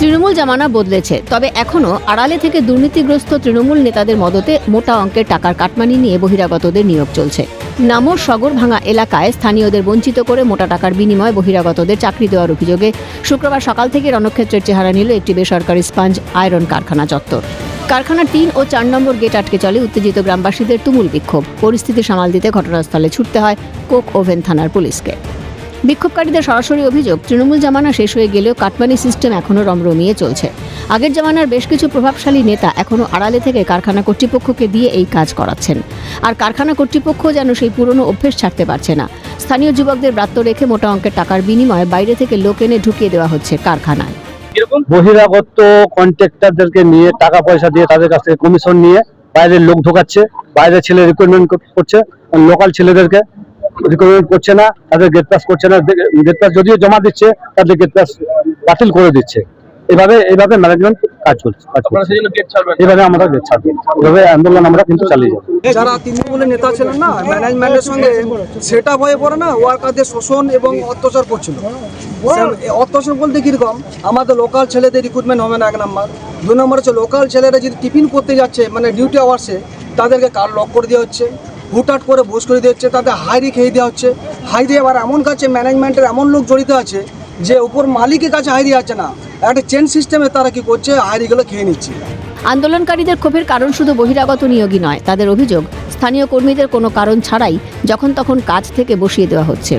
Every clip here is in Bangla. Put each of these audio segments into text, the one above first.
তৃণমূল জামানা বদলেছে, তবে এখনও আড়ালে থেকে দুর্নীতিগ্রস্ত তৃণমূল নেতাদের মদতে মোটা অঙ্কের টাকার কাটমানি নিয়ে বহিরাগতদের নিয়োগ চলছে। নামর সগরভাঙা এলাকায় স্থানীয়দের বঞ্চিত করে মোটা টাকার বিনিময়ে বহিরাগতদের চাকরি দেওয়ার অভিযোগে শুক্রবার সকাল থেকে রণক্ষেত্রের চেহারা নিল একটি বেসরকারি স্পঞ্জ আয়রন কারখানা চত্বর। কারখানার ৩ ও ৪ নম্বর গেট আটকে চলে উত্তেজিত গ্রামবাসীদের তুমুল বিক্ষোভ। পরিস্থিতি সামাল দিতে ঘটনাস্থলে ছুটতে হয় কোক ওভেন থানার পুলিশকে। বিক্ষোভকারীদের সরাসরি অভিযোগ, তৃণমূল জামানা শেষ হয়ে গেলেও কাটমানি সিস্টেম এখনও রমরমিয়ে চলছে। আগের জামানার বেশ কিছু প্রভাবশালী নেতা এখনও আড়ালে থেকে কারখানা কর্তৃপক্ষকে দিয়ে এই কাজ করাচ্ছেন, আর কারখানা কর্তৃপক্ষ যেন সেই পুরনো অভ্যেস ছাড়তে পারছে না। স্থানীয় যুবকদের ব্রাত্য রেখে মোটা অঙ্কের টাকার বিনিময়ে বাইরে থেকে লোক এনে ঢুকিয়ে দেওয়া হচ্ছে কারখানায়। বহিরাগত কন্ট্রাক্টরদেরকে নিয়ে টাকা পয়সা দিয়ে তাদের কাছ থেকে কমিশন নিয়ে বাইরের লোক ঢোকাচ্ছে, বাইরের ছেলে রিক্রুটমেন্ট করছে, লোকাল ছেলেদেরকে রিক্রুটমেন্ট করছে না, তাদের গেট পাস করছে না, গেট পাস যদিও জমা দিচ্ছে তাদের গেট পাস বাতিল করে দিচ্ছে। এইভাবে ম্যানেজমেন্ট কাজ করছে। এইভাবে আমরা গেট ছাড়বো, এইভাবে আন্দোলন আমরা কিন্তু চালিয়ে যাবো। যারা তৃণমূলের নেতা ছিলেন না, ম্যানেজমেন্টের সঙ্গে সেটা হয়ে পড়ে না, ওয়ার্কারদের শোষণ এবং অত্যাচার করছিল। অত্যাচার বলতে কিরকম, আমাদের লোকাল ছেলেদের রিক্রুটমেন্ট হবে না, 1 নম্বর। 2 নম্বর হচ্ছে লোকাল ছেলেরা যদি টিফিন করতে যাচ্ছে, মানে ডিউটি আওয়ার্সে, তাদেরকে কার লক করে দেওয়া হচ্ছে, হুটহাট করে বুস করে দেওয়া হচ্ছে, তাদের হাইরি খেয়ে দেওয়া হচ্ছে। হাইরি আবার এমন কাছে ম্যানেজমেন্টের এমন লোক জড়িত আছে যে উপর মালিকের কাছে হাইরি আছে না, একটা চেন সিস্টেমে তারা কি করছে, হাইরিগুলো খেয়ে নিচ্ছে। আন্দোলনকারীদের ক্ষোভের কারণ শুধু বহিরাগত নিয়োগই নয়, তাদের অভিযোগ স্থানীয় কর্মীদের কোনো কারণ ছাড়াই যখন তখন কাজ থেকে বসিয়ে দেওয়া হচ্ছে।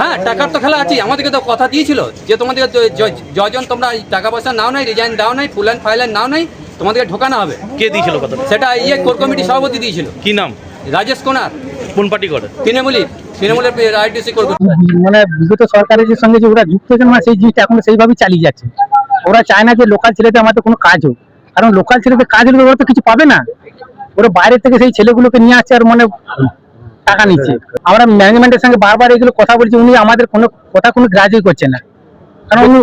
হ্যাঁ, টাকার তো খেলা আছে। আমাদেরকে তো কথা দিয়েছিল যে তোমাদের যজন তোমরা টাকা পয়সা নাও নাই, রিজাইন দাও নাই, ফুল অ্যান্ড ফাইল নাও নাই, তোমাদেরকে ঢোকানো হবে। কে দিয়েছিল কথা? সেটা কোর কমিটি সভাপতি দিয়েছিল। কি নাম? রাজেশ কোনার। কোন পার্টি করে? তৃণমূলের আইটিসি কোর কমিটি। মানে বিগত সরকারের সঙ্গে যে ওরা যুক্ত হয়েছে না, সেই জিনিসটা এখন সেইভাবেই চালিয়ে যাচ্ছে। ওরা চায় না যে লোকাল ছেলেদের আমাদের কোনো কাজ হোক, কারণ লোকাল ছেলেদের কাজ হলে ওরা তো কিছু পাবে না। ওরা বাইরে থেকে সেই ছেলেগুলোকে নিয়ে আসছে আর মানে টাকা নিচ্ছে। আমরা ম্যানেজমেন্টের সঙ্গে বারবার এগুলো কথা বলছি, উনি আমাদের কোনো কথা কোনো গ্রাহ্যই করছে না। কারণ উনি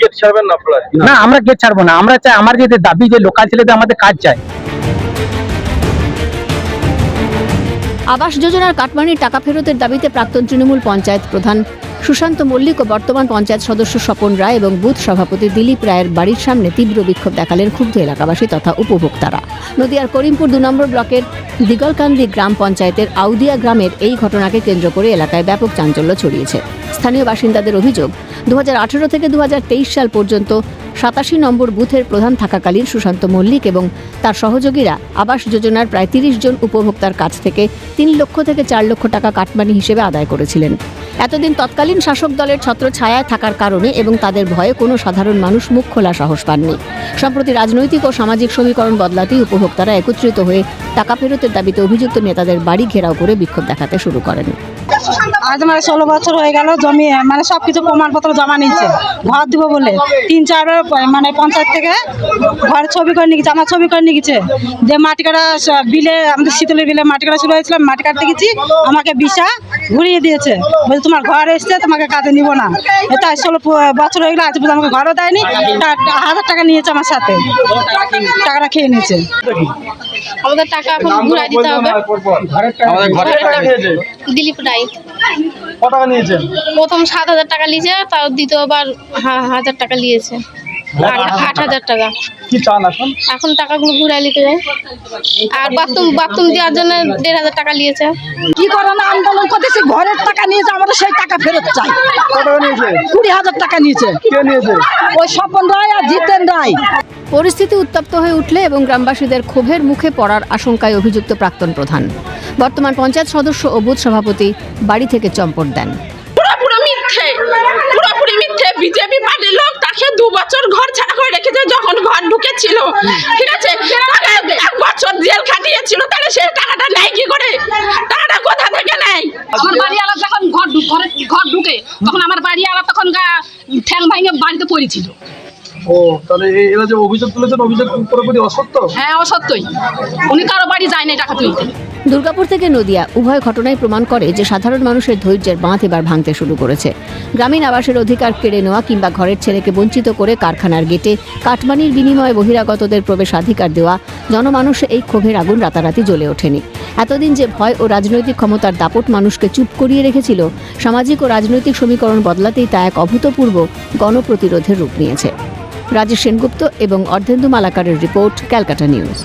গেট ছাড়বেন না আপনারা? না, আমরা গেট ছাড়বো না। আমরা চাই, আমার যে দাবি যে লোকাল ছেলেদের আমাদের কাজ চাই। আবাস যোজনার কাটমানির টাকা ফেরতের দাবিতে প্রাক্তন তৃণমূল পঞ্চায়েত প্রধান সুশান্ত মল্লিক ও বর্তমান পঞ্চায়েত সদস্য স্বপন রায় এবং বুথ সভাপতি দিলীপ রায়ের বাড়ির সামনে তীব্র বিক্ষোভ দেখালেন ক্ষুব্ধ এলাকাবাসী তথা উপভোক্তারা। নদিয়ার করিমপুর 2 নম্বর ব্লকের দিগলকান্দি গ্রাম পঞ্চায়েতের আউদিয়া গ্রামের এই ঘটনাকে কেন্দ্র করে এলাকায় ব্যাপক চাঞ্চল্য ছড়িয়েছে। স্থানীয় বাসিন্দাদের অভিযোগ, 2018 থেকে 2023 সাল পর্যন্ত 87 নম্বর বুথের প্রধান থাকাকালীন সুশান্ত মল্লিক এবং তার সহযোগীরা আবাস যোজনার প্রায় 30 জন উপভোক্তার কাছ থেকে 3 লক্ষ থেকে 4 লক্ষ টাকা কাটমানি হিসেবে আদায় করেছিলেন। এতদিন তৎকালীন শাসক দলের ছত্রছায়ায় থাকার কারণে এবং তাদের ভয়ে কোনো সাধারণ মানুষ মুখ খোলা সাহস পাননি। সম্প্রতি রাজনৈতিক ও সামাজিক সমীকরণ বদলাতেই উপভোক্তারা একত্রিত হয়ে টাকা ফেরতের দাবিতে অভিযুক্ত নেতাদের বাড়ি ঘেরাও করে বিক্ষোভ দেখাতে শুরু করেন। আজ মানে 16 বছর হয়ে গেল, জমি মানে সবকিছু প্রমাণপত্র জমা নিয়েছে ঘর দিব বলে। 3-4 মানে পঞ্চায়েত থেকে ঘর ছবি করে নিয়ে গেছে, আমার ছবি করে নিয়ে গেছে। যে মাটি কাটা বিলে, আমাদের শীতলের বিলে মাটি কাটা শুরু হয়েছিল, মাটি কাটতে গেছি, আমাকে বিশা ঘুরিয়ে দিয়েছে, বলছে তোমার ঘর এসছে, তোমাকে কাজে নিব না। তাই 16 বছর হয়ে গেল, আজ পর্যন্ত আমাকে ঘরও দেয়নি। 1000 টাকা নিয়েছে আমার সাথে, টাকাটা খেয়ে নিয়েছে। আমাদের টাকা এখন ঘুরাই দিতে হবে। দিলীপ রায় কত টাকা নিয়েছেন? প্রথম 7,000 টাকা নিয়েছে, তার দ্বিতীয়বার 1000 টাকা নিয়েছে, 8,000 টাকা। কি চান এখন? এখন টাকাগুলো ঘুরাই নিতে যায়। আর বাথরুম দেওয়ার জন্য 1,500 টাকা নিয়েছে। কি করে না আন্দোলন করতেছি, ঘরের টাকা নিয়েছে, আমাদের সেই টাকা ফেরত চাই। কত টাকা নিয়েছে? 20,000 টাকা নিয়েছে। কে নিয়েছে? ওই স্বপন রায় আর জিতেন রায়। পরিস্থিতি উত্তপ্ত হয়ে উঠলে এবং গ্রামবাসীদের ক্ষোভের মুখে পড়ার আশঙ্কায় অভিযুক্ত প্রাক্তন প্রধান বর্তমান পঞ্চায়েত সদস্য ও বুথ সভাপতি বাড়ি থেকে চম্পট দেন। পুরোপুরি মিথ্যে। বিজেপি পার্টির লোক তাকে 2 বছর ঘর ছাড়া করে রেখেছে, যখন ঘর ঢুকেছিল, ঠিক আছে, 1 বছর জেল খাটিয়েছিল, তাহলে সে টাকাটা নেয় কি করে? টাকাটা কোথা থেকে নেয়? আমার বাড়িওয়ালা যখন ঘর ঢুকে, তখন আমার বাড়িওয়ালা তখন ঠ্যাং ভাঙে বাড়িতে পড়েছিল। ও, তাহলে এরা যে অভিযোগ তুলেছেন, অভিযোগ পুরোপুরি অসত্য? হ্যাঁ, অসত্যই। উনি কারো বাড়ি যায় না টাকা তুলতে। দুর্গাপুর থেকে নদিয়া উভয় ঘটনাই প্রমাণ করে যে সাধারণ মানুষের ধৈর্যের বাঁধ এবার ভাঙতে শুরু করেছে। গ্রামীণ আবাসের অধিকার কেড়ে নেওয়া কিংবা ঘরের ছেলেকে বঞ্চিত করে কারখানার গেটে কাটমানির বিনিময়ে বহিরাগতদের প্রবেশাধিকার দেওয়া, জনমানুষে এই ক্ষোভের আগুন রাতারাতি জ্বলে ওঠেনি। এতদিন যে ভয় ও রাজনৈতিক ক্ষমতার দাপট মানুষকে চুপ করিয়ে রেখেছিল, সামাজিক ও রাজনৈতিক সমীকরণ বদলাতেই তা এক অভূতপূর্ব গণপ্রতিরোধের রূপ নিয়েছে। রাজেশ সেনগুপ্ত এবং অর্ধেন্দু মালাকারের রিপোর্ট, ক্যালকাটা নিউজ।